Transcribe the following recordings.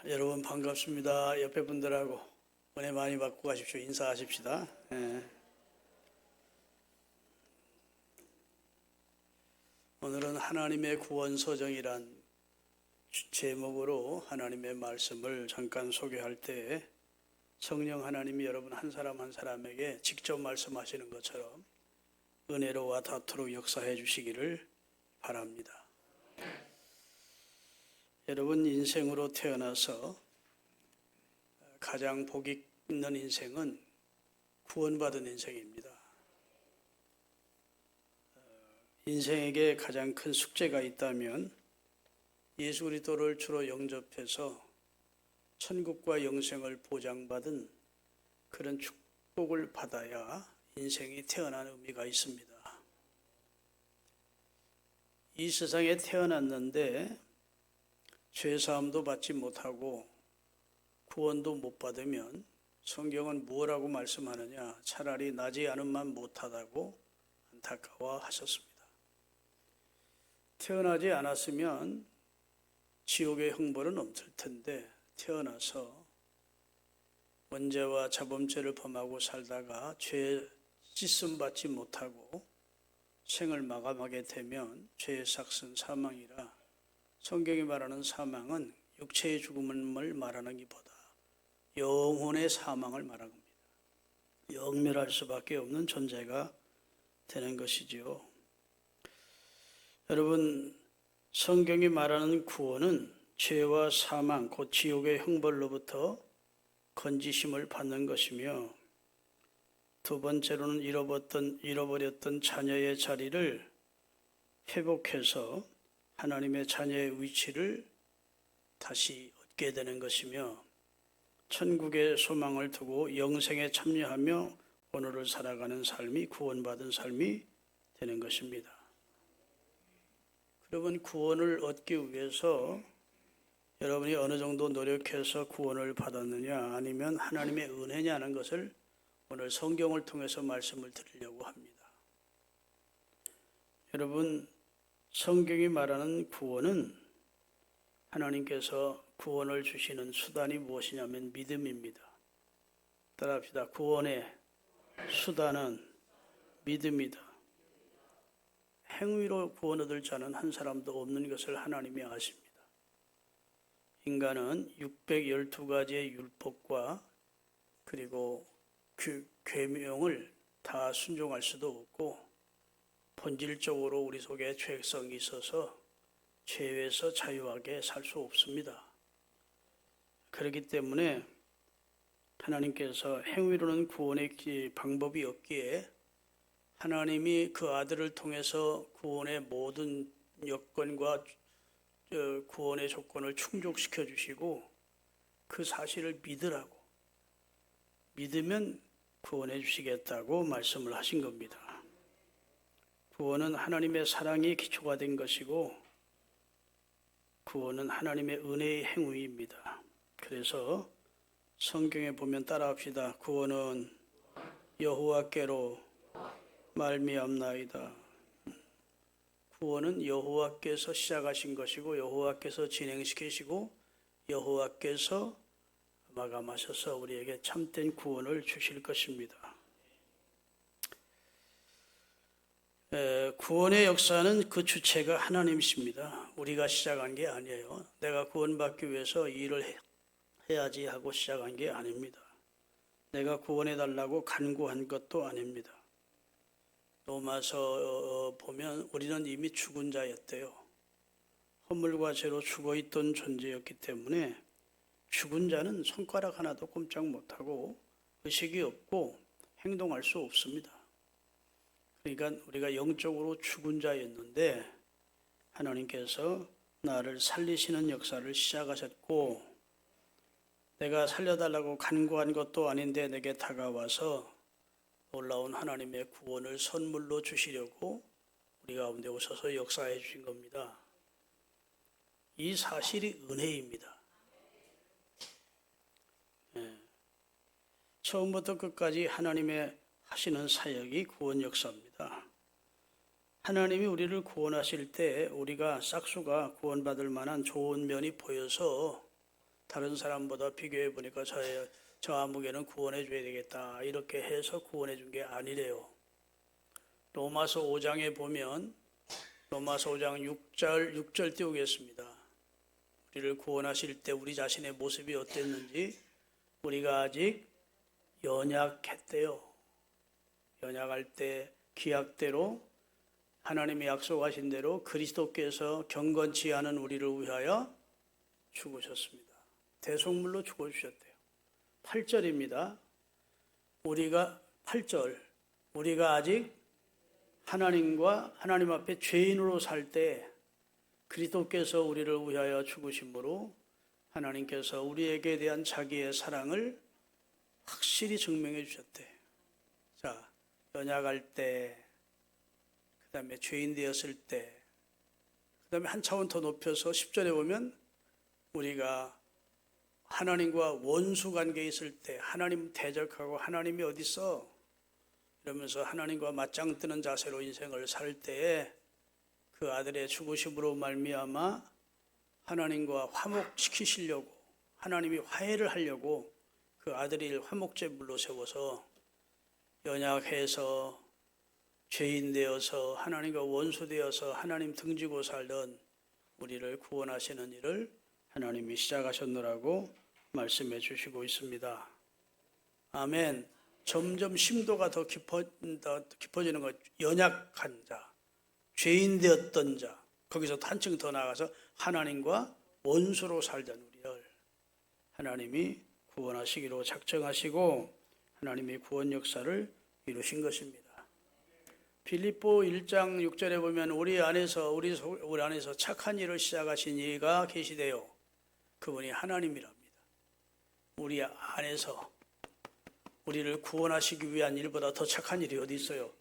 여러분 반갑습니다. 옆에 분들하고 은혜 많이 받고 가십시오. 인사하십시다. 오늘은 하나님의 구원서정이란 제목으로 하나님의 말씀을 잠깐 소개할 때 성령 하나님이 여러분 한 사람 한 사람에게 직접 말씀하시는 것처럼 은혜로 와 닿도록 역사해 주시기를 바랍니다. 여러분 인생으로 태어나서 가장 복이 있는 인생은 구원받은 인생입니다. 인생에게 가장 큰 숙제가 있다면 예수 그리스도를 주로 영접해서 천국과 영생을 보장받은 그런 축복을 받아야 인생이 태어난 의미가 있습니다. 이 세상에 태어났는데 죄사함도 받지 못하고 구원도 못 받으면 성경은 무엇라고 말씀하느냐? 차라리 나지 않음만 못하다고 안타까워하셨습니다. 태어나지 않았으면 지옥의 형벌은 없을 텐데 태어나서 원죄와 자범죄를 범하고 살다가 죄 씻음 받지 못하고 생을 마감하게 되면 죄의 삭은 사망이라 성경이 말하는 사망은 육체의 죽음을 말하는 것보다 영혼의 사망을 말하는 겁니다. 영멸할 수밖에 없는 존재가 되는 것이지요. 여러분, 성경이 말하는 구원은 죄와 사망, 곧 지옥의 형벌로부터 건지심을 받는 것이며 두 번째로는 잃어버렸던 자녀의 자리를 회복해서 하나님의 자녀의 위치를 다시 얻게 되는 것이며 천국의 소망을 두고 영생에 참여하며 오늘을 살아가는 삶이 구원받은 삶이 되는 것입니다. 그러면 구원을 얻기 위해서 여러분이 어느 정도 노력해서 구원을 받았느냐 아니면 하나님의 은혜냐는 것을 오늘 성경을 통해서 말씀을 드리려고 합니다. 여러분, 성경이 말하는 구원은 하나님께서 구원을 주시는 수단이 무엇이냐면 믿음입니다. 따라합시다. 구원의 수단은 믿음이다. 행위로 구원 얻을 자는 한 사람도 없는 것을 하나님이 아십니다. 인간은 612가지의 율법과 그리고 계명을 다 순종할 수도 없고 본질적으로 우리 속에 죄성이 있어서 죄에서 자유하게 살 수 없습니다. 그렇기 때문에 하나님께서 행위로는 구원의 방법이 없기에 하나님이 그 아들을 통해서 구원의 모든 여건과 구원의 조건을 충족시켜 주시고 그 사실을 믿으라고 믿으면 구원해 주시겠다고 말씀을 하신 겁니다. 구원은 하나님의 사랑이 기초가 된 것이고 구원은 하나님의 은혜의 행위입니다. 그래서 성경에 보면 따라합시다. 구원은 여호와께로 말미암나이다. 구원은 여호와께서 시작하신 것이고 여호와께서 진행시키시고 여호와께서 마감하셔서 우리에게 참된 구원을 주실 것입니다. 구원의 역사는 그 주체가 하나님이십니다. 우리가 시작한 게 아니에요. 내가 구원받기 위해서 일을 해야지 하고 시작한 게 아닙니다. 내가 구원해달라고 간구한 것도 아닙니다. 로마서 보면 우리는 이미 죽은 자였대요. 허물과 죄로 죽어있던 존재였기 때문에 죽은 자는 손가락 하나도 꼼짝 못하고 의식이 없고 행동할 수 없습니다. 그러니까 우리가 영적으로 죽은 자였는데 하나님께서 나를 살리시는 역사를 시작하셨고 내가 살려달라고 간구한 것도 아닌데 내게 다가와서 놀라운 하나님의 구원을 선물로 주시려고 우리 가운데 오셔서 역사해 주신 겁니다. 이 사실이 은혜입니다. 처음부터 끝까지 하나님의 하시는 사역이 구원 역사입니다. 하나님이 우리를 구원하실 때 우리가 싹수가 구원받을 만한 좋은 면이 보여서 다른 사람보다 비교해 보니까 저 아무개는 구원해 줘야 되겠다 이렇게 해서 구원해 준 게 아니래요. 로마서 5장에 보면 로마서 5장 6절 띄우겠습니다. 우리를 구원하실 때 우리 자신의 모습이 어땠는지 우리가 아직 연약했대요. 연약할 때 기약대로 하나님이 약속하신 대로 그리스도께서 경건치 않은 우리를 위하여 죽으셨습니다. 대속물로 죽어주셨대요. 8절입니다. 우리가 8절 우리가 아직 하나님 앞에 죄인으로 살 때 그리스도께서 우리를 위하여 죽으심으로 하나님께서 우리에게 대한 자기의 사랑을 확실히 증명해 주셨대. 자, 연약할 때, 그 다음에 죄인 되었을 때, 그 다음에 한 차원 더 높여서 10절에 보면 우리가 하나님과 원수 관계에 있을 때 하나님 대적하고 하나님이 어디 있어? 이러면서 하나님과 맞짱 뜨는 자세로 인생을 살 때에 그 아들의 죽으심으로 말미암아 하나님과 화목시키시려고 하나님이 화해를 하려고 그 아들을 화목제물로 세워서 연약해서 죄인 되어서 하나님과 원수 되어서 하나님 등지고 살던 우리를 구원하시는 일을 하나님이 시작하셨노라고 말씀해 주시고 있습니다. 아멘. 점점 심도가 더 깊어지는 것. 연약한 자, 죄인 되었던 자, 거기서 한층 더 나아가서 하나님과 원수로 살던 우리를 하나님이 구원하시기로 작정하시고 하나님이 구원 역사를 이루신 것입니다. 빌립보 1장 6절에 보면 우리 안에서 착한 일을 시작하신 이가 계시되요. 그분이 하나님이랍니다. 우리 안에서 우리를 구원하시기 위한 일보다 더 착한 일이 어디 있어요?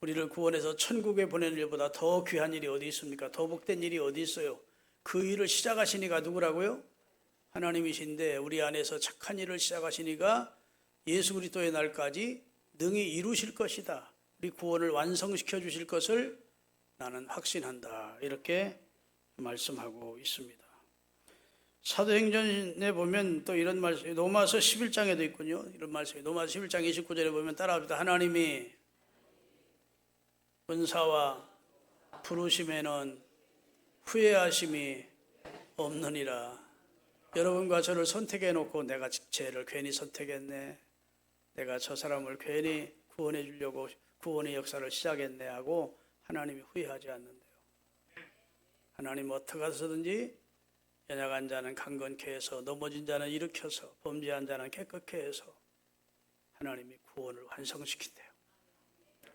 우리를 구원해서 천국에 보내는 일보다 더 귀한 일이 어디 있습니까? 더 복된 일이 어디 있어요? 그 일을 시작하신 이가 누구라고요? 하나님이신데 우리 안에서 착한 일을 시작하신 이가 예수 그리스도의 날까지 능히 이루실 것이다. 우리 구원을 완성시켜 주실 것을 나는 확신한다. 이렇게 말씀하고 있습니다. 사도행전에 보면 또 이런 말씀이 로마서 11장에도 있군요. 이런 말씀이 로마서 11장 29절에 보면 따라합니다. 하나님이 은사와 부르심에는 후회하심이 없느니라. 여러분과 저를 선택해 놓고 내가 쟤를 괜히 선택했네. 내가 저 사람을 괜히 구원해 주려고 구원의 역사를 시작했네 하고 하나님이 후회하지 않는데요. 하나님 어떻게 해서든지 연약한 자는 강건케 해서 넘어진 자는 일으켜서 범죄한 자는 깨끗게 해서 하나님이 구원을 완성시킨대요.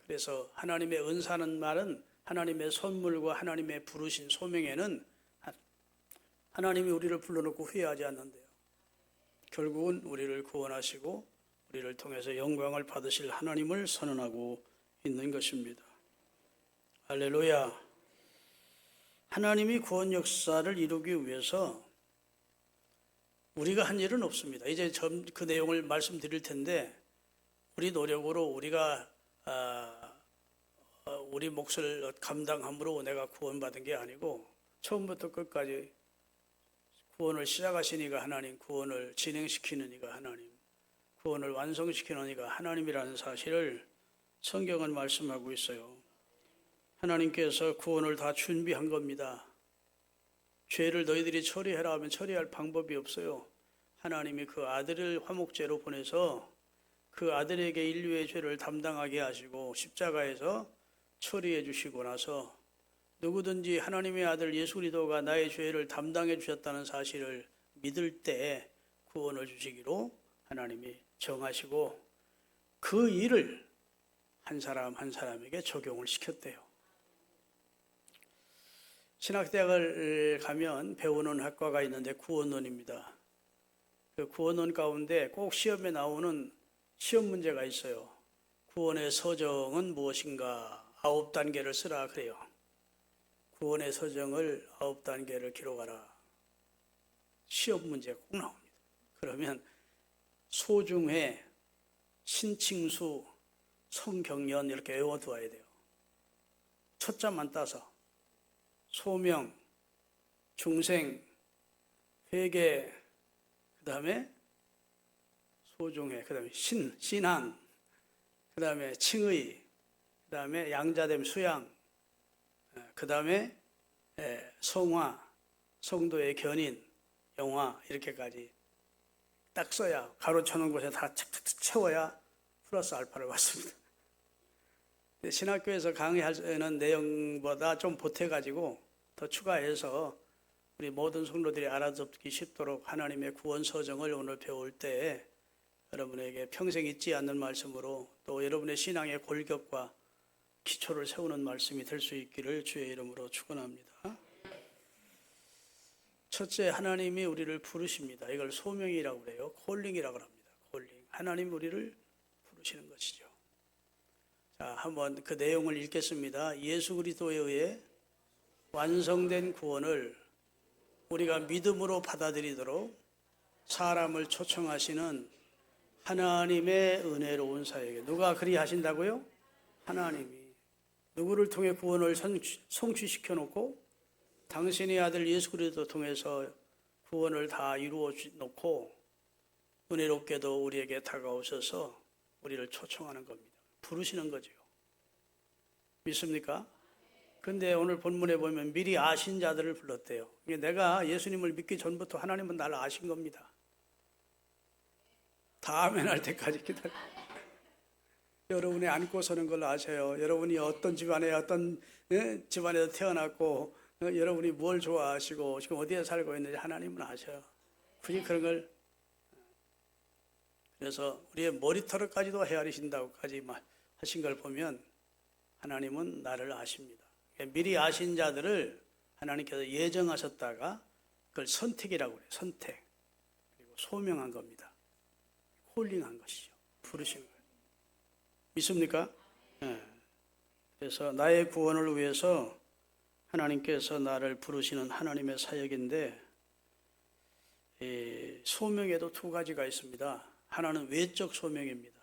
그래서 하나님의 은사는 말은 하나님의 선물과 하나님의 부르신 소명에는 하나님이 우리를 불러놓고 후회하지 않는데요. 결국은 우리를 구원하시고 우리를 통해서 영광을 받으실 하나님을 선언하고 있는 것입니다. 할렐루야. 하나님이 구원 역사를 이루기 위해서 우리가 한 일은 없습니다. 이제 그 내용을 말씀드릴 텐데 우리 노력으로 우리가 우리 몫을 감당함으로 내가 구원받은 게 아니고 처음부터 끝까지 구원을 시작하신 이가 하나님, 구원을 진행시키는 이가 하나님, 구원을 완성시키는 이가 하나님이라는 사실을 성경은 말씀하고 있어요. 하나님께서 구원을 다 준비한 겁니다. 죄를 너희들이 처리해라 하면 처리할 방법이 없어요. 하나님이 그 아들을 화목제로 보내서 그 아들에게 인류의 죄를 담당하게 하시고 십자가에서 처리해 주시고 나서 누구든지 하나님의 아들 예수 그리스도가 나의 죄를 담당해 주셨다는 사실을 믿을 때 구원을 주시기로 하나님이 정하시고 그 일을 한 사람 한 사람에게 적용을 시켰대요. 신학대학을 가면 배우는 학과가 있는데 구원론입니다. 그 구원론 가운데 꼭 시험에 나오는 시험 문제가 있어요. 구원의 서정은 무엇인가? 9단계를 쓰라 그래요. 구원의 서정을 9단계를 기록하라. 시험 문제가 꼭 나옵니다. 그러면 소중회, 신칭수, 성경연 이렇게 외워두어야 돼요. 초점만 따서 소명, 중생, 회개, 다음에 소중해, 그 다음에 신앙, 그 다음에 칭의, 그 다음에 양자됨 수양, 그 다음에 성화, 성도의 견인, 영화, 이렇게까지 딱 써야 가로쳐놓은 곳에 다 착착착 채워야 플러스 알파를 받습니다. 신학교에서 강의하는 내용보다 좀 보태가지고 더 추가해서 우리 모든 성도들이 알아듣기 쉽도록 하나님의 구원 서정을 오늘 배울 때 여러분에게 평생 잊지 않는 말씀으로 또 여러분의 신앙의 골격과 기초를 세우는 말씀이 될 수 있기를 주의 이름으로 축원합니다. 첫째, 하나님이 우리를 부르십니다. 이걸 소명이라고 그래요. 콜링이라고 합니다. 콜링. 하나님 우리를 부르시는 것이죠. 자, 한번 그 내용을 읽겠습니다. 예수 그리스도에 의해 완성된 구원을 우리가 믿음으로 받아들이도록 사람을 초청하시는 하나님의 은혜로운 사역에, 누가 그리 하신다고요? 하나님이. 누구를 통해 구원을 성취시켜 놓고 당신의 아들 예수 그리스도 통해서 구원을 다 이루어 놓고 은혜롭게도 우리에게 다가오셔서 우리를 초청하는 겁니다. 부르시는 거죠. 믿습니까? 근데 오늘 본문에 보면 미리 아신 자들을 불렀대요. 내가 예수님을 믿기 전부터 하나님은 나를 아신 겁니다. 다음에 날 때까지 기다려. 여러분이 안고 서는 걸 아세요. 여러분이 어떤 집안에 어떤 집안에서 태어났고 여러분이 뭘 좋아하시고 지금 어디에 살고 있는지 하나님은 아셔요. 굳이 그런 걸, 그래서 우리의 머리털까지도 헤아리신다고까지 하신 걸 보면 하나님은 나를 아십니다. 미리 아신 자들을 하나님께서 예정하셨다가 그걸 선택이라고 해요. 선택. 그리고 소명한 겁니다. 콜링한 것이죠. 부르신 거예요. 믿습니까? 네. 그래서 나의 구원을 위해서 하나님께서 나를 부르시는 하나님의 사역인데, 소명에도 두 가지가 있습니다. 하나는 외적 소명입니다.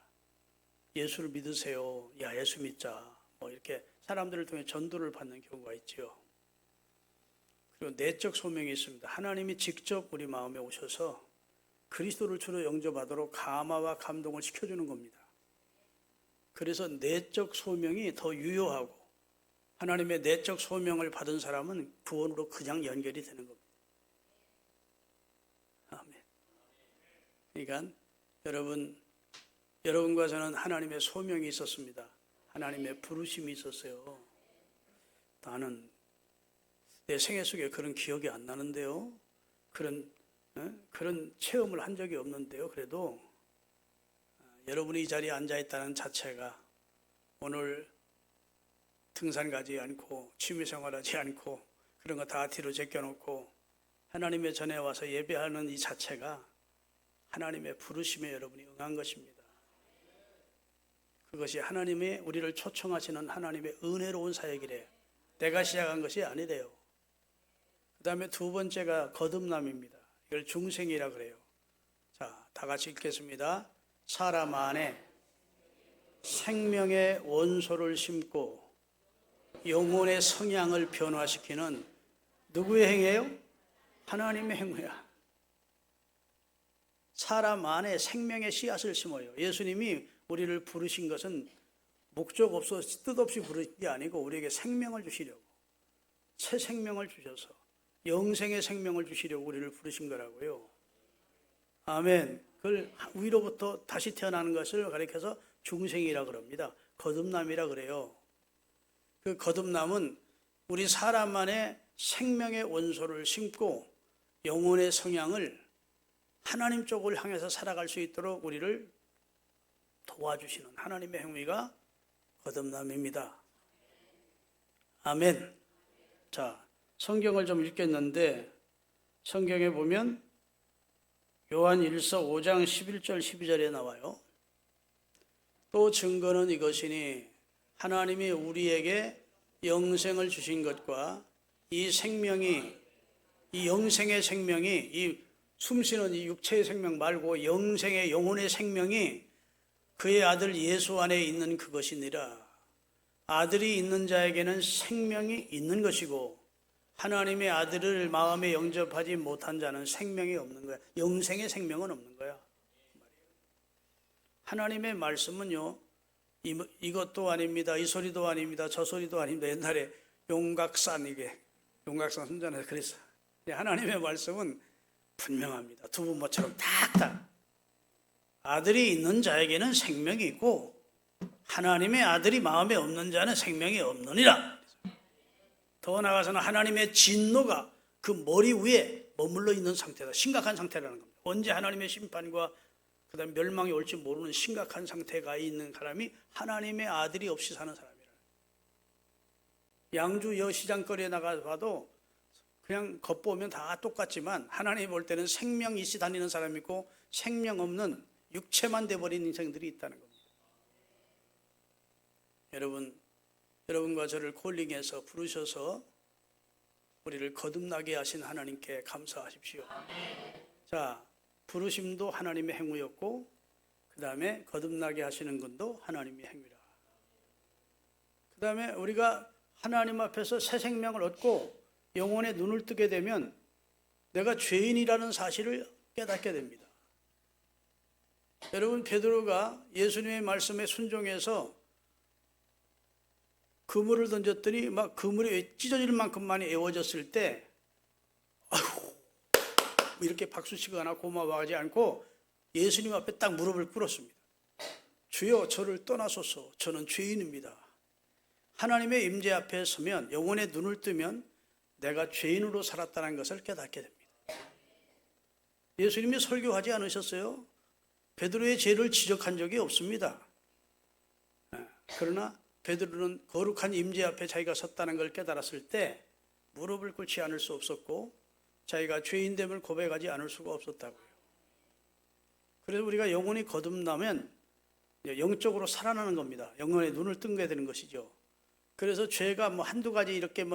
예수를 믿으세요. 야, 예수 믿자. 뭐 이렇게 사람들을 통해 전도를 받는 경우가 있죠. 그리고 내적 소명이 있습니다. 하나님이 직접 우리 마음에 오셔서 그리스도를 주로 영접하도록 감화와 감동을 시켜주는 겁니다. 그래서 내적 소명이 더 유효하고 하나님의 내적 소명을 받은 사람은 구원으로 그냥 연결이 되는 겁니다. 아멘. 그러니까 여러분과 저는 하나님의 소명이 있었습니다. 하나님의 부르심이 있었어요. 나는 내 생애 속에 그런 기억이 안 나는데요. 그런 체험을 한 적이 없는데요. 그래도 여러분이 이 자리에 앉아있다는 자체가, 오늘 등산 가지 않고 취미생활하지 않고 그런 거 다 뒤로 제껴놓고 하나님의 전에 와서 예배하는 이 자체가 하나님의 부르심에 여러분이 응한 것입니다. 그것이 하나님의 우리를 초청하시는 하나님의 은혜로운 사역이래요. 내가 시작한 것이 아니래요. 그 다음에 두 번째가 거듭남입니다. 이걸 중생이라 그래요. 자, 다 같이 읽겠습니다. 사람 안에 생명의 원소를 심고 영혼의 성향을 변화시키는 누구의 행위예요? 하나님의 행위야. 사람 안에 생명의 씨앗을 심어요. 예수님이 우리를 부르신 것은 목적 없어 뜻없이 부르신 게 아니고 우리에게 생명을 주시려고, 새 생명을 주셔서 영생의 생명을 주시려고 우리를 부르신 거라고요. 아멘. 그걸 위로부터 다시 태어나는 것을 가리켜서 중생이라 그럽니다. 거듭남이라 그래요. 그 거듭남은 우리 사람 안에 생명의 원소를 심고 영혼의 성향을 하나님 쪽을 향해서 살아갈 수 있도록 우리를 도와주시는 하나님의 행위가 거듭남입니다. 아멘. 자, 성경을 좀 읽겠는데 성경에 보면 요한 1서 5장 11절 12절에 나와요. 또 증거는 이것이니 하나님이 우리에게 영생을 주신 것과 이 생명이, 이 영생의 생명이, 이 숨쉬는 이 육체의 생명 말고 영생의 영혼의 생명이 그의 아들 예수 안에 있는 그것이니라. 아들이 있는 자에게는 생명이 있는 것이고 하나님의 아들을 마음에 영접하지 못한 자는 생명이 없는 거야. 영생의 생명은 없는 거야. 하나님의 말씀은요, 이것도 아닙니다, 이 소리도 아닙니다, 저 소리도 아닙니다. 옛날에 용각산 선전에서 그랬어. 하나님의 말씀은 분명합니다. 두부모처럼 탁탁. 아들이 있는 자에게는 생명이 있고 하나님의 아들이 마음에 없는 자는 생명이 없느니라. 더 나아가서는 하나님의 진노가 그 머리 위에 머물러 있는 상태다. 심각한 상태라는 겁니다. 언제 하나님의 심판과 그다음 멸망이 올지 모르는 심각한 상태가 있는 사람이 하나님의 아들이 없이 사는 사람이라. 양주 여시장거리에 나가봐도 그냥 겉보면 다 똑같지만 하나님 볼 때는 생명 있이 다니는 사람이 있고 생명 없는 육체만 돼버린 인생들이 있다는 겁니다. 여러분과 저를 콜링해서 부르셔서 우리를 거듭나게 하신 하나님께 감사하십시오. 자, 부르심도 하나님의 행위였고 그 다음에 거듭나게 하시는 것도 하나님의 행위라. 그 다음에 우리가 하나님 앞에서 새 생명을 얻고 영혼의 눈을 뜨게 되면 내가 죄인이라는 사실을 깨닫게 됩니다. 여러분, 베드로가 예수님의 말씀에 순종해서 그물을 던졌더니 막 그물이 찢어질 만큼만이 에워졌을 때 아이고 이렇게 박수치거나 고마워하지 않고 예수님 앞에 딱 무릎을 꿇었습니다. 주여, 저를 떠나소서, 저는 죄인입니다. 하나님의 임재 앞에 서면, 영혼의 눈을 뜨면 내가 죄인으로 살았다는 것을 깨닫게 됩니다. 예수님이 설교하지 않으셨어요? 베드로의 죄를 지적한 적이 없습니다. 그러나 베드로는 거룩한 임재 앞에 자기가 섰다는 걸 깨달았을 때 무릎을 꿇지 않을 수 없었고 자기가 죄인됨을 고백하지 않을 수가 없었다고요. 그래서 우리가 영혼이 거듭나면 영적으로 살아나는 겁니다. 영혼의 눈을 뜨게 되는 것이죠. 그래서 죄가 뭐 한두 가지 이렇게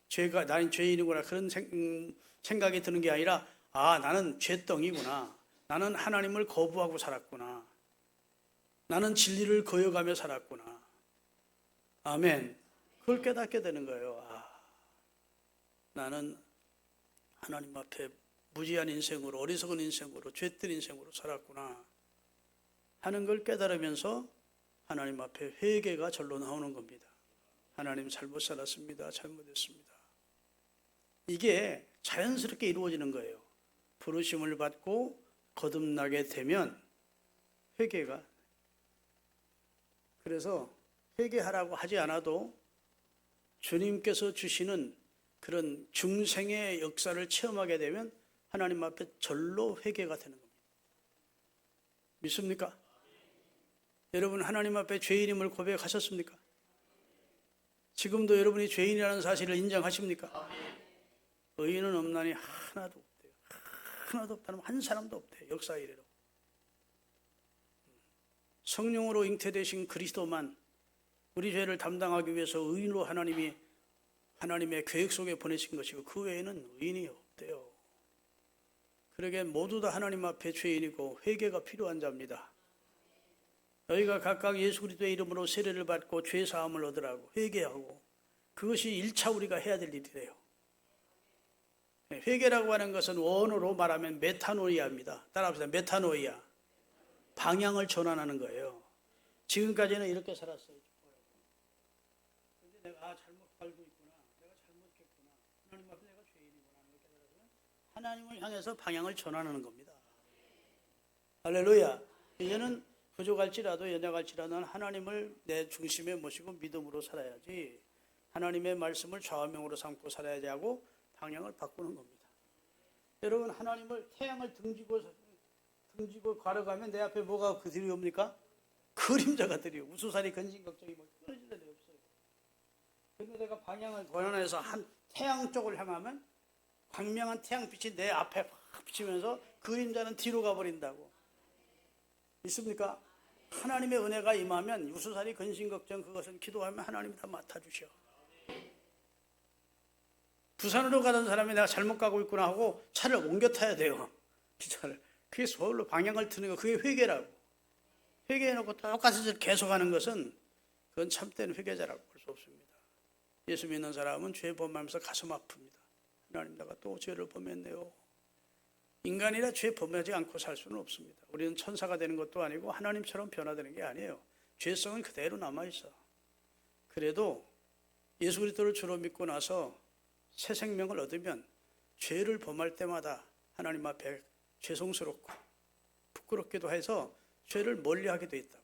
죄가 나는 죄인이구나 그런 생각이 드는 게 아니라 나는 죄덩이구나. 나는 하나님을 거부하고 살았구나. 나는 진리를 거역하며 살았구나. 아멘. 그걸 깨닫게 되는 거예요. 나는 하나님 앞에 무지한 인생으로, 어리석은 인생으로, 죄된 인생으로 살았구나 하는 걸 깨달으면서 하나님 앞에 회개가 절로 나오는 겁니다. 하나님, 잘못 살았습니다. 잘못했습니다. 이게 자연스럽게 이루어지는 거예요. 부르심을 받고 거듭나게 되면 회개가. 그래서 회개하라고 하지 않아도 주님께서 주시는 그런 중생의 역사를 체험하게 되면 하나님 앞에 절로 회개가 되는 겁니다. 믿습니까? 여러분, 하나님 앞에 죄인임을 고백하셨습니까? 지금도 여러분이 죄인이라는 사실을 인정하십니까? 의인은 없나니 하나도 없대요. 하나도 없다는 한 사람도 없대요. 역사 이래로. 성령으로 잉태되신 그리스도만 우리 죄를 담당하기 위해서 의인으로 하나님의 계획 속에 보내신 것이고 그 외에는 의인이 없대요. 그러게 모두 다 하나님 앞에 죄인이고 회개가 필요한 자입니다. 너희가 각각 예수 그리스도의 이름으로 세례를 받고 죄 사함을 얻으라고 회개하고, 그것이 1차 우리가 해야 될 일이래요. 회개라고 하는 것은 원어로 말하면 메타노이아입니다. 따라합시다. 메타노이아. 방향을 전환하는 거예요. 지금까지는 이렇게 살았어요. 그런데 내가 잘못 살고 있구나. 내가 잘못했구나. 하나님 앞에 내가 죄인이구나 하는 걸 깨달으면 하나님을 향해서 방향을 전환하는 겁니다. 할렐루야. 이제는 부족할지라도 연약할지라도 하나님을 내 중심에 모시고 믿음으로 살아야지, 하나님의 말씀을 좌우명으로 삼고 살아야지 하고 방향을 바꾸는 겁니다. 여러분, 하나님을 태양을 등지고 걸어가면 내 앞에 뭐가 그 들이옵니까? 그림자가 들이오. 우수살이 근심 걱정이 뭐 끊어질 데 없어요. 그런데 내가 방향을 권한해서 한 태양 쪽을 향하면 광명한 태양빛이 내 앞에 확 비치면서 그림자는 뒤로 가버린다고. 있습니까? 하나님의 은혜가 임하면 우수살이 근심 걱정 그것은 기도하면 하나님이 다 맡아주셔. 부산으로 가던 사람이 내가 잘못 가고 있구나 하고 차를 옮겨 타야 돼요. 기차를. 그게 서울로 방향을 트는 거, 그게 회개라고. 회개해놓고 똑같이 계속하는 것은 그건 참된 회개자라고 볼 수 없습니다. 예수 믿는 사람은 죄 범하면서 가슴 아픕니다. 하나님, 내가 또 죄를 범했네요. 인간이라 죄 범하지 않고 살 수는 없습니다. 우리는 천사가 되는 것도 아니고 하나님처럼 변화되는 게 아니에요. 죄성은 그대로 남아있어. 그래도 예수 그리스도를 주로 믿고 나서 새 생명을 얻으면 죄를 범할 때마다 하나님 앞에 죄송스럽고 부끄럽기도 해서 죄를 멀리하게 돼 있다.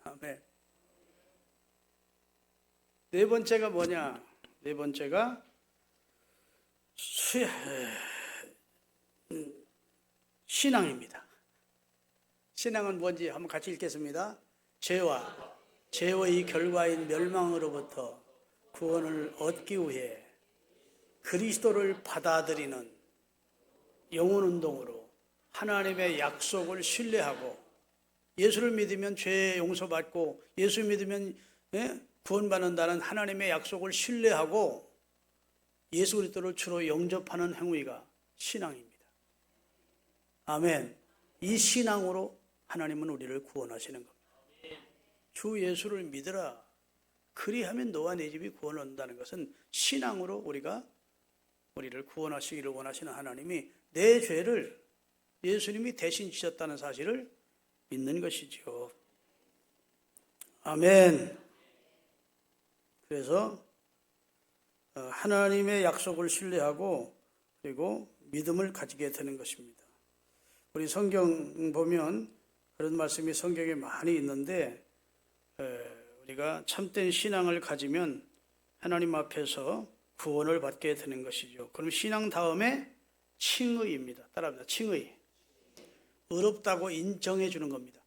아멘. 네 번째가 뭐냐? 네 번째가 신앙입니다. 신앙은 뭔지 한번 같이 읽겠습니다. 죄의 결과인 멸망으로부터 구원을 얻기 위해 그리스도를 받아들이는 영혼 운동으로 하나님의 약속을 신뢰하고, 예수를 믿으면 죄 용서받고 예수 믿으면 구원받는다는 하나님의 약속을 신뢰하고 예수 그리스도를 주로 영접하는 행위가 신앙입니다. 아멘. 이 신앙으로 하나님은 우리를 구원하시는 겁니다. 주 예수를 믿으라, 그리하면 너와 네 집이 구원을 얻는다는 것은 신앙으로 우리를 구원하시기를 원하시는 하나님이 내 죄를 예수님이 대신 지셨다는 사실을 믿는 것이죠. 아멘. 그래서 하나님의 약속을 신뢰하고 그리고 믿음을 가지게 되는 것입니다. 우리 성경 보면 그런 말씀이 성경에 많이 있는데, 우리가 참된 신앙을 가지면 하나님 앞에서 구원을 받게 되는 것이죠. 그럼 신앙 다음에 칭의입니다. 따라합니다. 칭의. 의롭다고 인정해 주는 겁니다.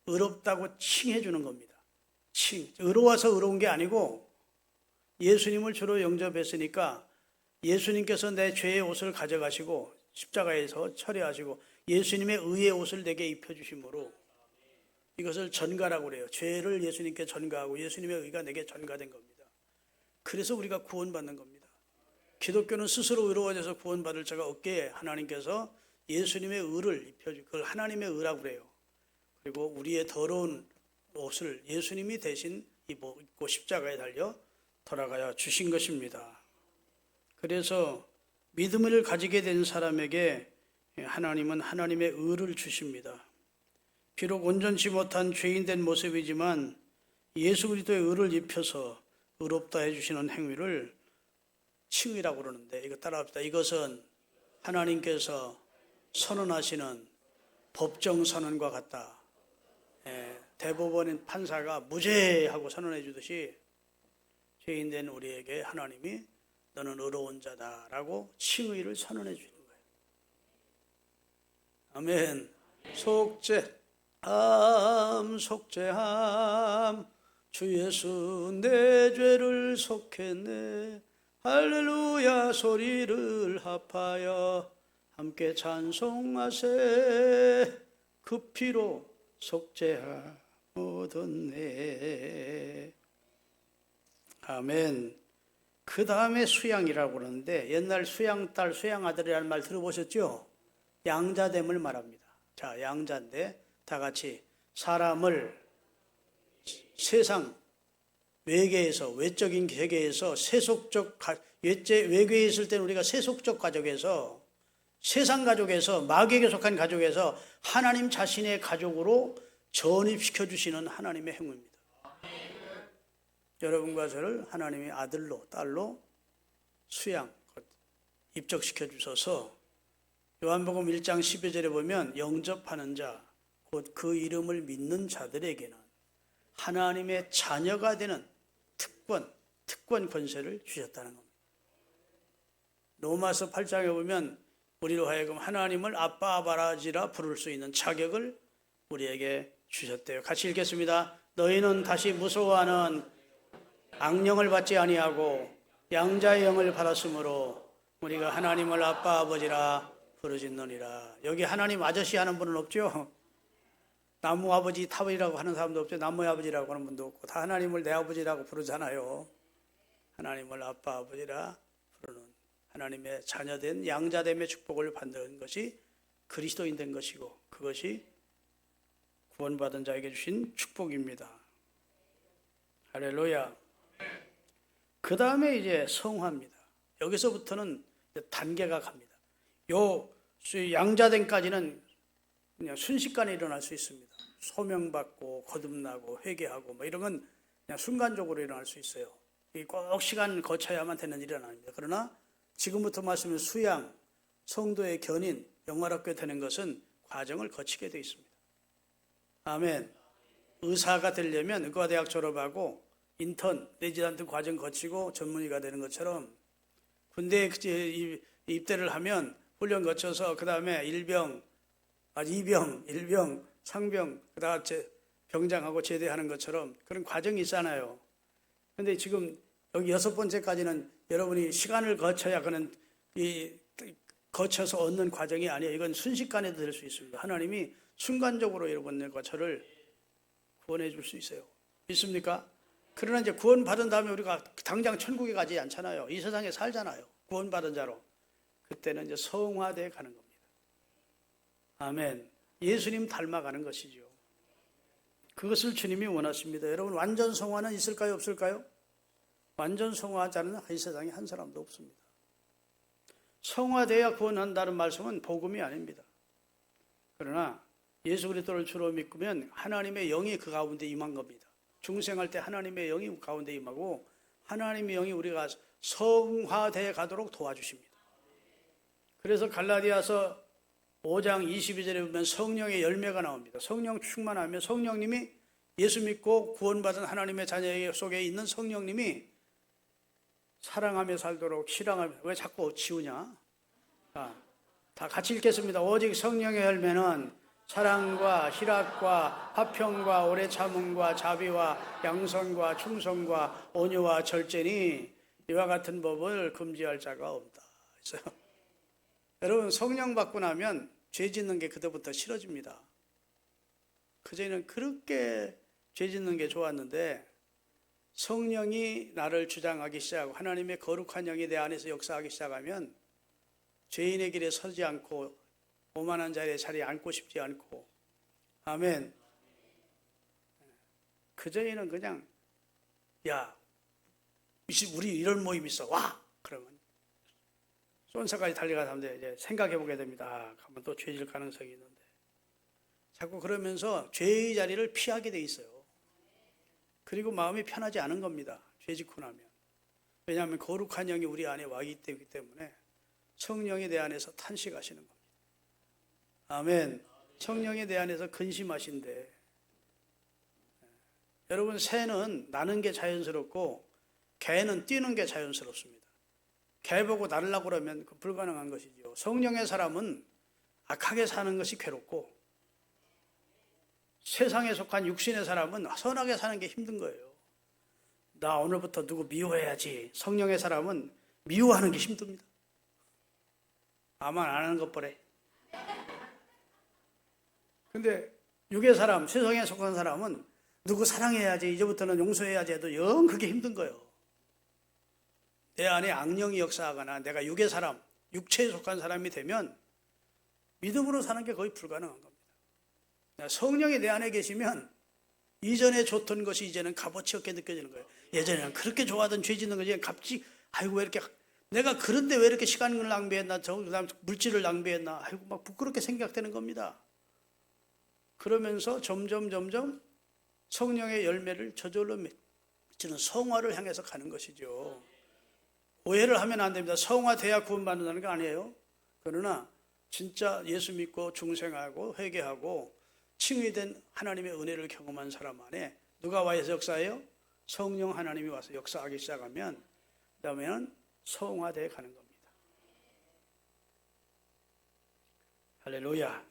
의롭다고 칭해 주는 겁니다. 의로워서 의로운 게 아니고 예수님을 주로 영접했으니까 예수님께서 내 죄의 옷을 가져가시고 십자가에서 처리하시고 예수님의 의의 옷을 내게 입혀주심으로, 이것을 전가라고 그래요. 죄를 예수님께 전가하고 예수님의 의가 내게 전가된 겁니다. 그래서 우리가 구원받는 겁니다. 기독교는 스스로 의로워져서 구원받을 자가 없게 하나님께서 예수님의 의를 입혀주고, 그걸 하나님의 의라고 그래요. 그리고 우리의 더러운 옷을 예수님이 대신 입고 십자가에 달려 돌아가야 주신 것입니다. 그래서 믿음을 가지게 된 사람에게 하나님은 하나님의 의를 주십니다. 비록 온전치 못한 죄인된 모습이지만 예수 그리스도의 의를 입혀서 의롭다 해주시는 행위를 칭의라고 그러는데, 이거 따라합시다. 이것은 하나님께서 선언하시는 법정 선언과 같다. 대법원 판사가 무죄하고 선언해 주듯이 죄인된 우리에게 하나님이 너는 의로운 자다라고 칭의를 선언해 주는 거예요. 아멘. 속죄함 주 예수 내 죄를 속했네. 할렐루야 소리를 합하여 함께 찬송하세. 그 피로 속죄함 얻었네. 아멘. 그 다음에 수양이라고 그러는데, 옛날 수양딸 수양아들이라는 말 들어보셨죠? 양자됨을 말합니다. 자, 양자인데 다 같이 사람을 세상 외계에서, 외적인 세계에서 세속적, 외계에 있을 때는 우리가 세속적 가족에서, 세상 가족에서, 마귀에게 속한 가족에서 하나님 자신의 가족으로 전입시켜 주시는 하나님의 행위입니다. 여러분과 저를 하나님의 아들로, 딸로 입적시켜 주셔서 요한복음 1장 12절에 보면 영접하는 자, 곧 그 이름을 믿는 자들에게는 하나님의 자녀가 되는 특권 권세를 주셨다는 겁니다. 로마서 8장에 보면 우리로 하여금 하나님을 아빠 아버지라 부를 수 있는 자격을 우리에게 주셨대요. 같이 읽겠습니다. 너희는 다시 무서워하는 악령을 받지 아니하고 양자의 영을 받았으므로 우리가 하나님을 아빠 아버지라 부르짖느니라. 여기 하나님 아저씨 하는 분은 없죠? 나무 아버지 타버리라고 하는 사람도 없죠? 나무 아버지라고 하는 분도 없고 다 하나님을 내 아버지라고 부르잖아요. 하나님을 아빠 아버지라 부르는 하나님의 자녀된 양자됨의 축복을 받는 것이 그리스도인 된 것이고, 그것이 구원받은 자에게 주신 축복입니다. 할렐루야. 그 다음에 이제 성화입니다. 여기서부터는 이제 단계가 갑니다. 요 양자됨까지는 그냥 순식간에 일어날 수 있습니다. 소명받고 거듭나고 회개하고 뭐 이런 건 그냥 순간적으로 일어날 수 있어요. 꼭 시간 거쳐야만 되는 일은 아닙니다. 그러나 지금부터 말씀은 수양, 성도의 견인, 영화롭게 되는 것은 과정을 거치게 되어 있습니다. 아멘. 의사가 되려면 의과대학 졸업하고 인턴, 레지던트 과정 거치고 전문의가 되는 것처럼 군대에 입대를 하면 훈련 거쳐서 그 다음에 이병, 상병, 그다음 병장하고 제대하는 것처럼 그런 과정이 있잖아요. 그런데 지금 여기 6번째까지는 여러분이 시간을 거쳐야 그는 거쳐서 얻는 과정이 아니에요. 이건 순식간에도 될 수 있습니다. 하나님이 순간적으로 여러분들과 저를 구원해 줄 수 있어요. 믿습니까? 그러나 이제 구원받은 다음에 우리가 당장 천국에 가지 않잖아요. 이 세상에 살잖아요. 구원받은 자로. 그때는 이제 성화되어 가는 겁니다. 아멘. 예수님 닮아가는 것이죠. 그것을 주님이 원하십니다. 여러분, 완전 성화는 있을까요? 없을까요? 완전 성화자는 이 세상에 한 사람도 없습니다. 성화되어야 구원한다는 말씀은 복음이 아닙니다. 그러나 예수 그리스도를 주로 믿으면 하나님의 영이 그 가운데 임한 겁니다. 중생할 때 하나님의 영이 가운데 임하고 하나님의 영이 우리가 성화되어 가도록 도와주십니다. 그래서 갈라디아서 5장 22절에 보면 성령의 열매가 나옵니다. 성령 충만하면 성령님이 예수 믿고 구원받은 하나님의 자녀 속에 있는 성령님이 사랑하며 살도록 실행하며. 왜 자꾸 지우냐? 다 같이 읽겠습니다. 오직 성령의 열매는 사랑과 희락과 화평과 오래 참음과 자비와 양선과 충성과 온유와 절제니 이와 같은 법을 금지할 자가 없다. 그래서 여러분, 성령 받고 나면 죄 짓는 게 그때부터 싫어집니다. 그전에는 그렇게 죄 짓는 게 좋았는데 성령이 나를 주장하기 시작하고 하나님의 거룩한 영이 내 안에서 역사하기 시작하면 죄인의 길에 서지 않고 오만한 자리에 앉고 싶지 않고. 아멘. 그전에는 그냥 야, 우리 이런 모임 있어, 와! 그러면 쏜사까지 달려가서 하는데 이제 생각해 보게 됩니다. 가면 또 죄질 가능성이 있는데 자꾸 그러면서 죄의 자리를 피하게 돼 있어요. 그리고 마음이 편하지 않은 겁니다. 죄 짓고 나면. 왜냐하면 거룩한 영이 우리 안에 와 있기 때문에 성령이 내 안에서 탄식하시는 겁니다. 아멘. 성령이 내 안에서 근심하신대. 여러분, 새는 나는 게 자연스럽고 개는 뛰는 게 자연스럽습니다. 개 보고 날으려고 그러면 그 불가능한 것이죠. 성령의 사람은 악하게 사는 것이 괴롭고 세상에 속한 육신의 사람은 선하게 사는 게 힘든 거예요. 나 오늘부터 누구 미워해야지. 성령의 사람은 미워하는 게 힘듭니다. 아만 안 하는 것 보래. 근데 육의 사람, 세상에 속한 사람은 누구 사랑해야지, 이제부터는 용서해야지 해도 영 그게 힘든 거예요. 내 안에 악령이 역사하거나 내가 육의 사람, 육체에 속한 사람이 되면 믿음으로 사는 게 거의 불가능한 겁니다. 성령이 내 안에 계시면 이전에 좋던 것이 이제는 값어치 없게 느껴지는 거예요. 예전에는 그렇게 좋아하던 죄 짓는 것이 갑자기 아이고 왜 이렇게 내가 그런데 왜 이렇게 시간을 낭비했나, 그다음 물질을 낭비했나, 아이고 막 부끄럽게 생각되는 겁니다. 그러면서 점점 성령의 열매를 저절로 맺는 성화를 향해서 가는 것이죠. 오해를 하면 안 됩니다. 성화돼야 구원받는다는 거 아니에요. 그러나 진짜 예수 믿고 중생하고 회개하고 칭의된 하나님의 은혜를 경험한 사람 안에 누가 와서 역사해요? 성령 하나님이 와서 역사하기 시작하면 그 다음에는 성화되어 가는 겁니다. 할렐루야.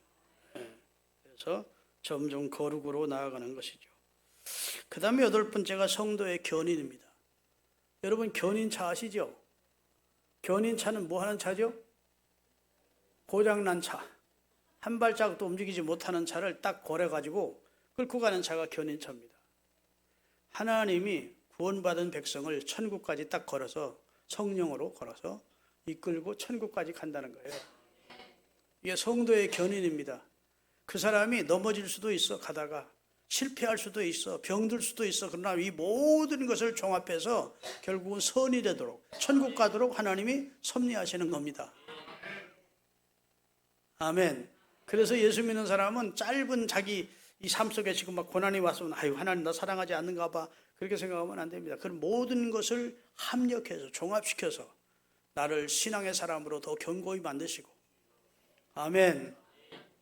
그래서 점점 거룩으로 나아가는 것이죠. 그 다음에 8번째가 성도의 견인입니다. 여러분, 견인차 아시죠? 견인차는 뭐 하는 차죠? 고장난 차. 한 발자국도 움직이지 못하는 차를 딱 고려가지고 끌고 가는 차가 견인차입니다. 하나님이 구원받은 백성을 천국까지 딱 걸어서 성령으로 걸어서 이끌고 천국까지 간다는 거예요. 이게 성도의 견인입니다. 그 사람이 넘어질 수도 있어. 가다가 실패할 수도 있어. 병들 수도 있어. 그러나 이 모든 것을 종합해서 결국은 선이 되도록, 천국 가도록 하나님이 섭리하시는 겁니다. 아멘. 그래서 예수 믿는 사람은 짧은 자기 이 삶 속에 지금 막 고난이 왔으면 아유 하나님 나 사랑하지 않는가 봐 그렇게 생각하면 안 됩니다. 그런 모든 것을 합력해서 종합시켜서 나를 신앙의 사람으로 더 견고히 만드시고 아멘.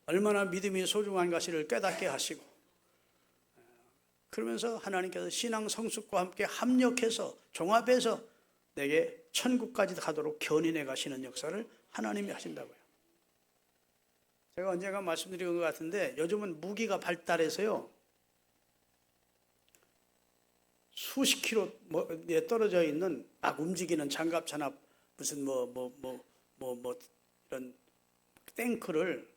얼마나 믿음이 소중한 것을 깨닫게 하시고 그러면서 하나님께서 신앙 성숙과 함께 합력해서 종합해서 내게 천국까지 가도록 견인해 가시는 역사를 하나님이 하신다고요. 제가 언젠가 말씀드린 것 같은데 요즘은 무기가 발달해서요 수십 킬로에 떨어져 있는 막 움직이는 장갑 잔압 무슨 이런 탱크를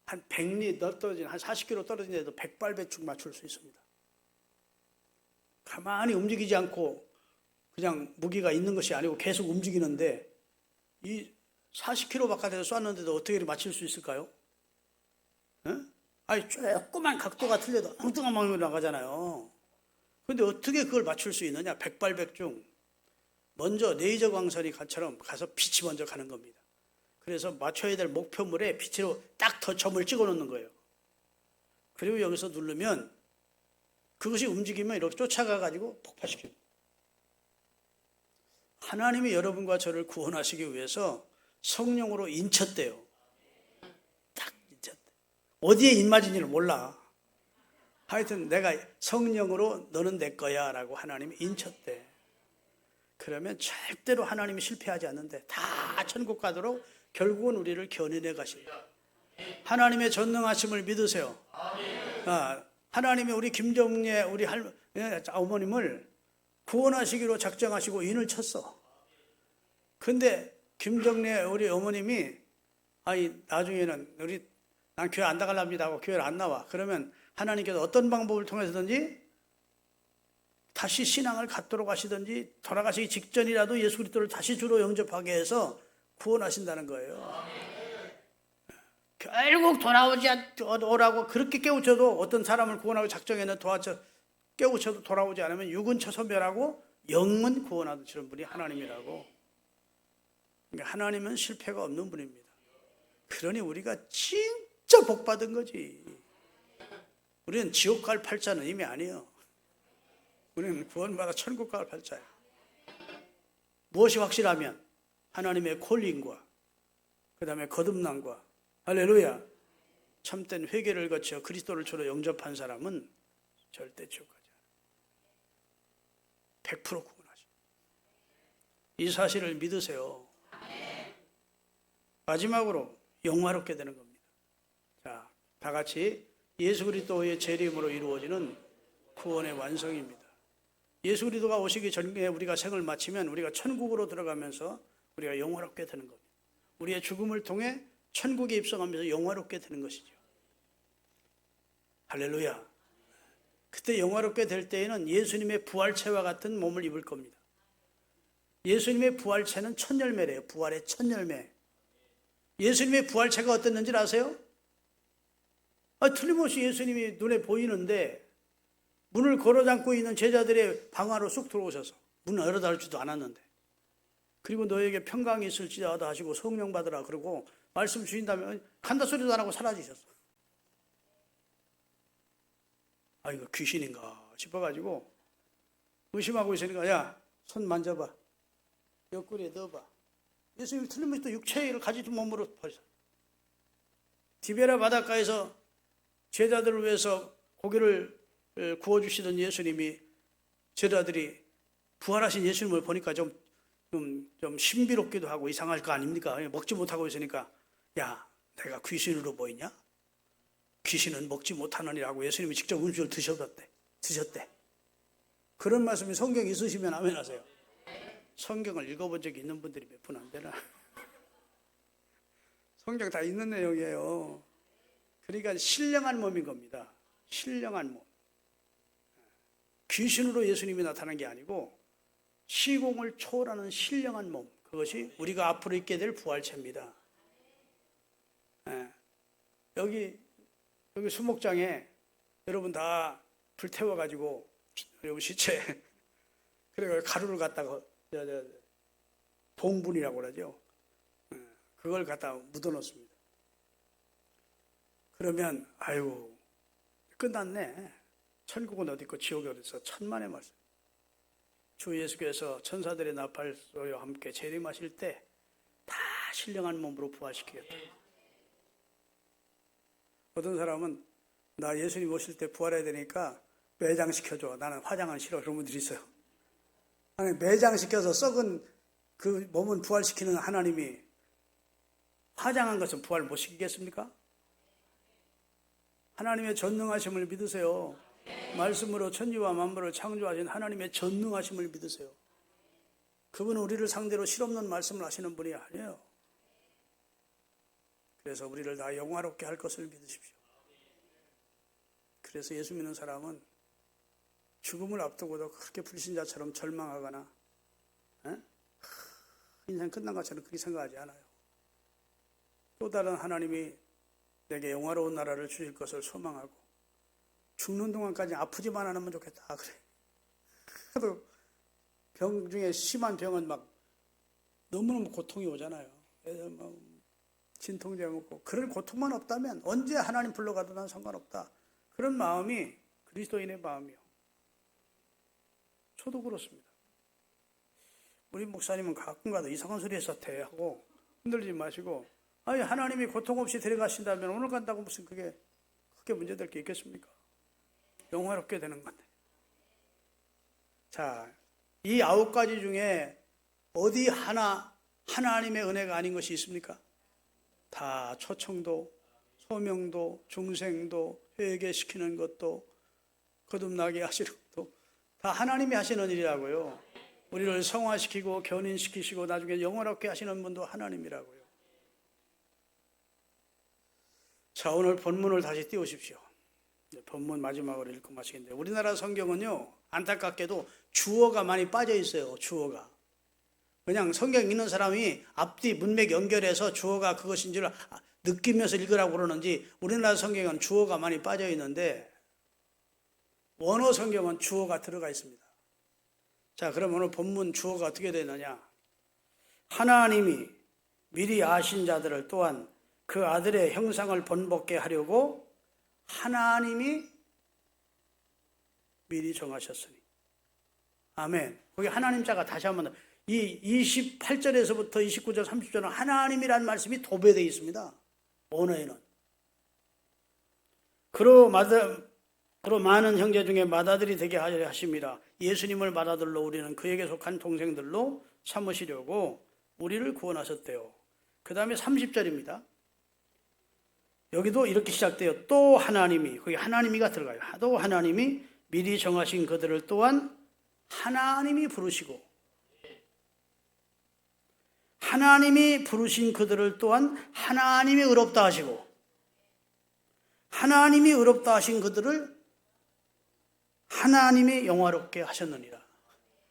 한 100리 떨어진 한 40km 떨어진 데도 백발배축 맞출 수 있습니다. 가만히 움직이지 않고 그냥 무기가 있는 것이 아니고 계속 움직이는데 이 40km 바깥에서 쐈는데도 어떻게 맞출 수 있을까요? 아니 조그만 각도가 틀려도 엉뚱한 나가잖아요. 그런데 어떻게 그걸 맞출 수 있느냐? 백발백중. 먼저 레이저 광선이처럼 가서 빛이 먼저 가는 겁니다. 그래서 맞춰야 될 목표물에 빛으로 딱 더 점을 찍어 놓는 거예요. 그리고 여기서 누르면 그것이 움직이면 이렇게 쫓아가 가지고 폭파시킵니다. 하나님이 여러분과 저를 구원하시기 위해서 성령으로 인쳤대요. 딱 인쳤대. 어디에 입맞은지를 몰라. 하여튼 내가 성령으로 너는 내 거야 라고 하나님이 인쳤대. 그러면 절대로 하나님이 실패하지 않는데 다 천국 가도록 결국은 우리를 견인해 가신다. 하나님의 전능하심을 믿으세요. 하나님이 우리 김정래 우리 어머님을 구원하시기로 작정하시고 인을 쳤어. 근데 김정래 우리 어머님이 아니 나중에는 난 교회 안 나가랍니다 하고 교회를 안 나와. 그러면 하나님께서 어떤 방법을 통해서든지 다시 신앙을 갖도록 하시든지 돌아가시기 직전이라도 예수 그리스도를 다시 주로 영접하게 해서 구원하신다는 거예요. 결국 돌아오지 오라고 그렇게 깨우쳐도 어떤 사람을 구원하고 작정해서 깨우쳐도 돌아오지 않으면 육은 처소멸하고 영은 구원하시는 분이 하나님이라고. 그러니까 하나님은 실패가 없는 분입니다. 그러니 우리가 진짜 복 받은 거지. 우리는 지옥 갈 팔자는 이미 아니에요. 우리는 구원받아 천국 갈 팔자예요. 무엇이 확실하면 하나님의 콜링과 그 다음에 거듭남과 할렐루야 참된 회개를 거쳐 그리스도를 주로 영접한 사람은 절대 지옥 가지 않아요. 100% 구원하죠. 이 사실을 믿으세요. 마지막으로 영화롭게 되는 겁니다. 자, 다 같이 예수 그리스도의 재림으로 이루어지는 구원의 완성입니다. 예수 그리스도가 오시기 전에 우리가 생을 마치면 우리가 천국으로 들어가면서 우리가 영화롭게 되는 겁니다. 우리의 죽음을 통해 천국에 입성하면서 영화롭게 되는 것이죠. 할렐루야. 그때 영화롭게 될 때에는 예수님의 부활체와 같은 몸을 입을 겁니다. 예수님의 부활체는 첫 열매래요. 부활의 첫 열매. 예수님의 부활체가 어땠는지 아세요? 틀림없이 예수님이 눈에 보이는데 문을 걸어 잠고 있는 제자들의 방 안으로 쑥 들어오셔서 문을 열어달지도 않았는데 그리고 너에게 평강이 있을지어다 하시고 성령 받으라 그러고 말씀 주신다면 간다 소리도 안 하고 사라지셨어. 이거 귀신인가 싶어가지고 의심하고 있으니까 야, 손 만져봐. 옆구리에 넣어봐. 예수님이 틀림없이 또 육체를 가지던 몸으로 벌써 디베라 바닷가에서 제자들을 위해서 고기를 구워주시던 예수님이 제자들이 부활하신 예수님을 보니까 좀 신비롭기도 하고 이상할 거 아닙니까? 먹지 못하고 있으니까 야, 내가 귀신으로 보이냐? 귀신은 먹지 못하느니라고 예수님이 직접 음식을 드셨대. 그런 말씀이 성경에 있으시면 아멘 하세요. 성경을 읽어본 적이 있는 분들이 몇 분 안 되나? 성경 다 있는 내용이에요. 그러니까 신령한 몸인 겁니다. 신령한 몸. 귀신으로 예수님이 나타난 게 아니고 시공을 초월하는 신령한 몸. 그것이 우리가 앞으로 있게 될 부활체입니다. 여기 수목장에 여러분 다 불태워가지고 여러분 시체 그래서 가루를 갖다가 봉분이라고 그러죠. 그걸 갖다 묻어놓습니다. 그러면 아유 끝났네. 천국은 어디 있고 지옥이 어디 있어. 천만의 말씀. 주 예수께서 천사들의 나팔 소리와 함께 재림하실 때 다 신령한 몸으로 부활시키겠다. 어떤 사람은 나 예수님 오실 때 부활해야 되니까 매장시켜줘. 나는 화장은 싫어. 그런 분들이 있어요. 아니, 매장시켜서 썩은 그 몸은 부활시키는 하나님이 화장한 것은 부활 못 시키겠습니까? 하나님의 전능하심을 믿으세요. 말씀으로 천지와 만물을 창조하신 하나님의 전능하심을 믿으세요. 그분은 우리를 상대로 실없는 말씀을 하시는 분이 아니에요. 그래서 우리를 다 영화롭게 할 것을 믿으십시오. 그래서 예수 믿는 사람은 죽음을 앞두고도 그렇게 불신자처럼 절망하거나 인생 끝난 것처럼 그렇게 생각하지 않아요. 또 다른 하나님이 내게 영화로운 나라를 주실 것을 소망하고 죽는 동안까지 아프지만 않으면 좋겠다 그래. 그래도 병 중에 심한 병은 막 너무너무 고통이 오잖아요. 그래서 막 진통제 먹고 그럴 고통만 없다면 언제 하나님 불러가도 난 상관없다. 그런 마음이 그리스도인의 마음이요. 저도 그렇습니다. 우리 목사님은 가끔가다 이상한 소리 했었대 하고 흔들리지 마시고 아니 하나님이 고통 없이 데려가신다면 오늘 간다고 무슨 그게 크게 문제될 게 있겠습니까? 영화롭게 되는 건데. 자, 이 9가지 중에 어디 하나님의 은혜가 아닌 것이 있습니까? 다 초청도, 소명도, 중생도, 회개시키는 것도, 거듭나게 하시는 것도 다 하나님이 하시는 일이라고요. 우리를 성화시키고 견인시키시고 나중에 영원롭게 하시는 분도 하나님이라고요. 자, 오늘 본문을 다시 띄우십시오. 본문 마지막으로 읽고 마치겠는데 우리나라 성경은요 안타깝게도 주어가 많이 빠져 있어요. 주어가 그냥 성경 읽는 사람이 앞뒤 문맥 연결해서 주어가 그것인 줄 느끼면서 읽으라고 그러는지 우리나라 성경은 주어가 많이 빠져 있는데 원어 성경은 주어가 들어가 있습니다. 자, 그럼 오늘 본문 주어가 어떻게 되느냐? 하나님이 미리 아신 자들을 또한 그 아들의 형상을 본받게 하려고 하나님이 미리 정하셨으니. 아멘. 거기 하나님 자가 다시 한번 이 28절에서부터 29절 30절은 하나님이라는 말씀이 도배되어 있습니다. 언어에는. 그로 많은 형제 중에 맏아들이 되게 하려 하심이라. 예수님을 맏아들로 우리는 그에게 속한 동생들로 삼으시려고 우리를 구원하셨대요. 그 다음에 30절입니다. 여기도 이렇게 시작돼요. 또 하나님이, 거기 하나님이가 들어가요. 또 하나님이 미리 정하신 그들을 또한 하나님이 부르시고, 하나님이 부르신 그들을 또한 하나님이 의롭다 하시고, 하나님이 의롭다 하신 그들을 하나님이 영화롭게 하셨느니라.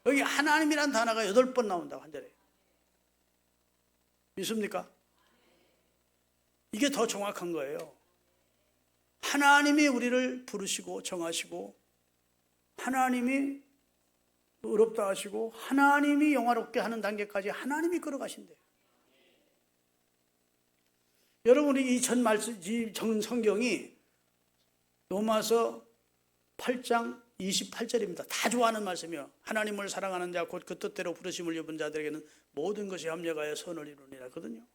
여기 하나님이란 단어가 8번 나온다고 한 절에. 믿습니까? 이게 더 정확한 거예요. 하나님이 우리를 부르시고 정하시고 하나님이 의롭다 하시고 하나님이 영화롭게 하는 단계까지 하나님이 끌어가신대요. 여러분이 이 전 성경이 로마서 8장 28절입니다. 다 좋아하는 말씀이요. 하나님을 사랑하는 자 곧 그 뜻대로 부르심을 입은 자들에게는 모든 것이 합력하여 선을 이루니라 거든요.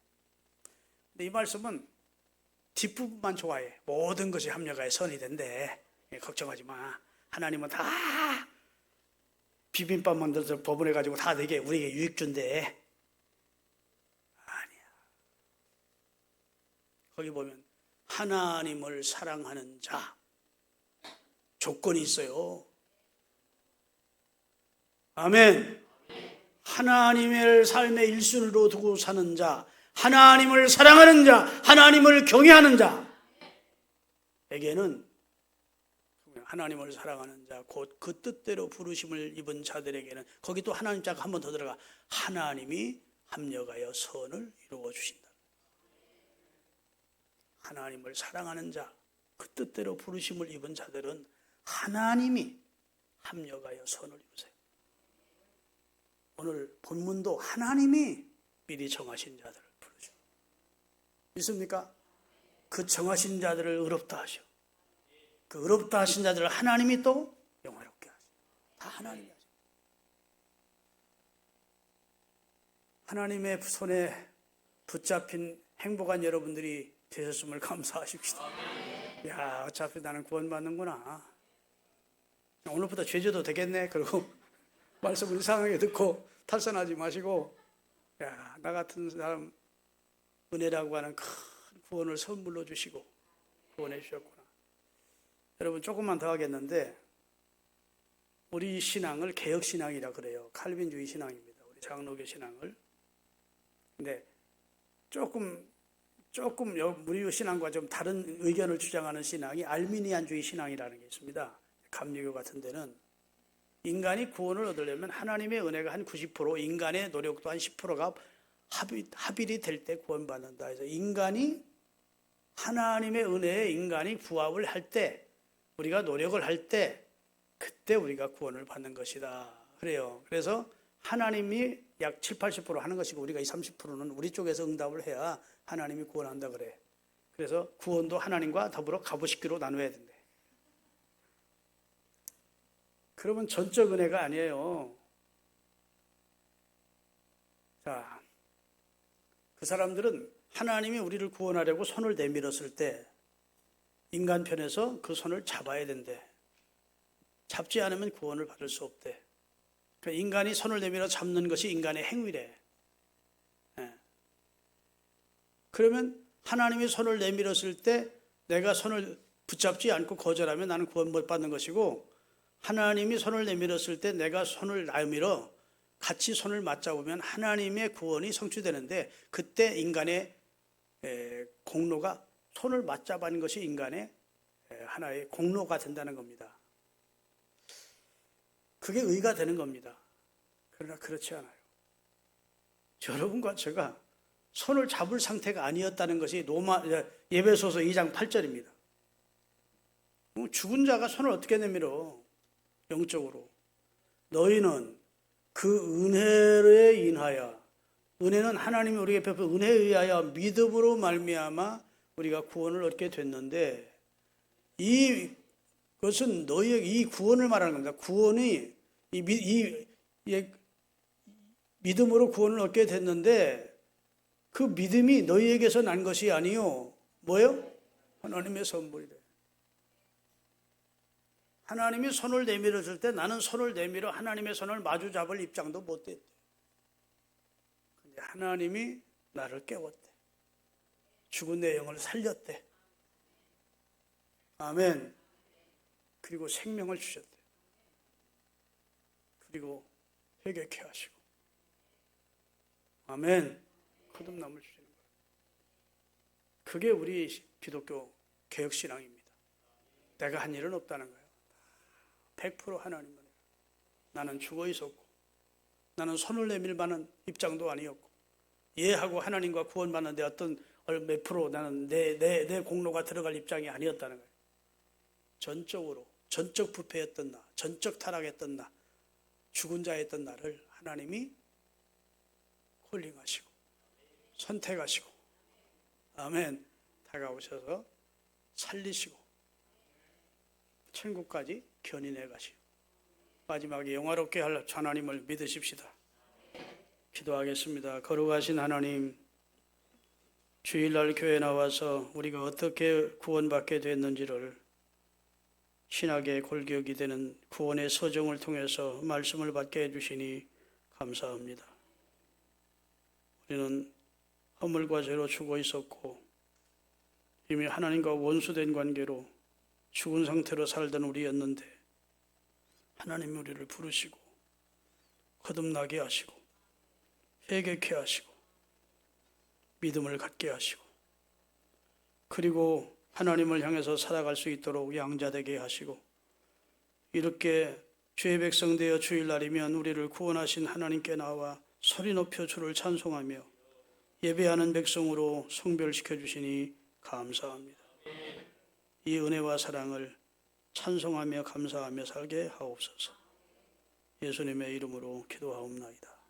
근데 이 말씀은 뒷부분만 좋아해. 모든 것이 합력하여 선이 된대. 걱정하지 마. 하나님은 다 비빔밥 만들어서 법원해가지고 다 되게 우리에게 유익 준대. 아니야. 거기 보면 하나님을 사랑하는 자 조건이 있어요. 아멘. 하나님을 삶의 1순위로 두고 사는 자, 하나님을 사랑하는 자, 하나님을 경외하는 자에게는 하나님을 사랑하는 자, 곧 그 뜻대로 부르심을 입은 자들에게는 거기 또 하나님 자가 한 번 더 들어가 하나님이 합력하여 선을 이루어 주신다. 하나님을 사랑하는 자, 그 뜻대로 부르심을 입은 자들은 하나님이 합력하여 선을 이루세요. 오늘 본문도 하나님이 미리 정하신 자들을 부르죠. 믿습니까? 그 정하신 자들을 의롭다 하셔. 그 의롭다 하신 자들을 하나님이 또 영화롭게 하셔. 다 하나님이 하셔. 하나님의 손에 붙잡힌 행복한 여러분들이 되셨음을 감사하십시다. 야, 어차피 나는 구원받는구나. 오늘부터 죄져도 되겠네. 그리고 말씀을 이상하게 듣고 탈선하지 마시고, 야, 나 같은 사람 은혜라고 하는 큰 구원을 선물로 주시고 구원해 주셨구나. 여러분, 조금만 더 하겠는데, 우리 신앙을 개혁신앙이라 그래요. 칼빈주의 신앙입니다. 우리 장로교 신앙을. 근데 조금 우리 신앙과 좀 다른 의견을 주장하는 신앙이 알미니안주의 신앙이라는 게 있습니다. 감리교 같은 데는 인간이 구원을 얻으려면 하나님의 은혜가 한 90%, 인간의 노력도 한 10%가 합일이 될 때 구원받는다. 그래서 인간이 하나님의 은혜에 인간이 부합을 할 때, 우리가 노력을 할 때, 그때 우리가 구원을 받는 것이다. 그래요. 그래서 하나님이 약 7, 80% 하는 것이고 우리가 이 30%는 우리 쪽에서 응답을 해야 하나님이 구원한다 그래. 그래서 구원도 하나님과 더불어 가부식기로 나눠야 된대. 그러면 전적 은혜가 아니에요. 자, 그 사람들은 하나님이 우리를 구원하려고 손을 내밀었을 때 인간 편에서 그 손을 잡아야 된대. 잡지 않으면 구원을 받을 수 없대. 그러니까 인간이 손을 내밀어 잡는 것이 인간의 행위래. 예. 그러면 하나님이 손을 내밀었을 때 내가 손을 붙잡지 않고 거절하면 나는 구원 못 받는 것이고, 하나님이 손을 내밀었을 때 내가 손을 내밀어 같이 손을 맞잡으면 하나님의 구원이 성취되는데, 그때 인간의 공로가 손을 맞잡은 것이 인간의 하나의 공로가 된다는 겁니다. 그게 의가 되는 겁니다. 그러나 그렇지 않아요. 여러분과 제가 손을 잡을 상태가 아니었다는 것이 예배소서 2장 8절입니다. 죽은 자가 손을 어떻게 내밀어? 영적으로. 너희는 그 은혜에 인하여, 은혜는 하나님이 우리에게 베푼 은혜에 의하여 믿음으로 말미암아 우리가 구원을 얻게 됐는데, 이것은 너희에게 이 구원을 말하는 겁니다. 구원이 믿음으로 구원을 얻게 됐는데 그 믿음이 너희에게서 난 것이 아니요. 뭐요? 하나님의 선물이래. 하나님이 손을 내밀었을 때 나는 손을 내밀어 하나님의 손을 마주 잡을 입장도 못 됐대. 근데 하나님이 나를 깨웠대. 죽은 내 영을 살렸대. 아멘. 그리고 생명을 주셨대. 그리고 회개케 하시고. 아멘. 거듭남을 주시는 거예요. 그게 우리 기독교 개혁신앙입니다. 내가 한 일은 없다는 거예요. 100% 하나님만 해요. 나는 죽어 있었고, 나는 손을 내밀 만한 입장도 아니었고, 예하고 하나님과 구원받는데 어떤 몇 프로 나는 내 공로가 들어갈 입장이 아니었다는 거예요. 전적 부패했던 나, 전적 타락했던 나, 죽은 자였던 나를 하나님이 콜링하시고 선택하시고, 아멘, 다가오셔서 살리시고 천국까지 견인해 가시고 마지막에 영화롭게 할 하나님을 믿으십시다. 기도하겠습니다. 거룩하신 하나님, 주일날 교회 나와서 우리가 어떻게 구원받게 됐는지를 신학의 골격이 되는 구원의 서정을 통해서 말씀을 받게 해주시니 감사합니다. 우리는 허물과 죄로 죽어 있었고 이미 하나님과 원수된 관계로 죽은 상태로 살던 우리였는데 하나님이 우리를 부르시고 거듭나게 하시고 회개케 하시고 믿음을 갖게 하시고, 그리고 하나님을 향해서 살아갈 수 있도록 양자되게 하시고, 이렇게 주의 백성 되어 주일날이면 우리를 구원하신 하나님께 나와 소리 높여 주를 찬송하며 예배하는 백성으로 성별시켜 주시니 감사합니다. 이 은혜와 사랑을 찬송하며 감사하며 살게 하옵소서. 예수님의 이름으로 기도하옵나이다.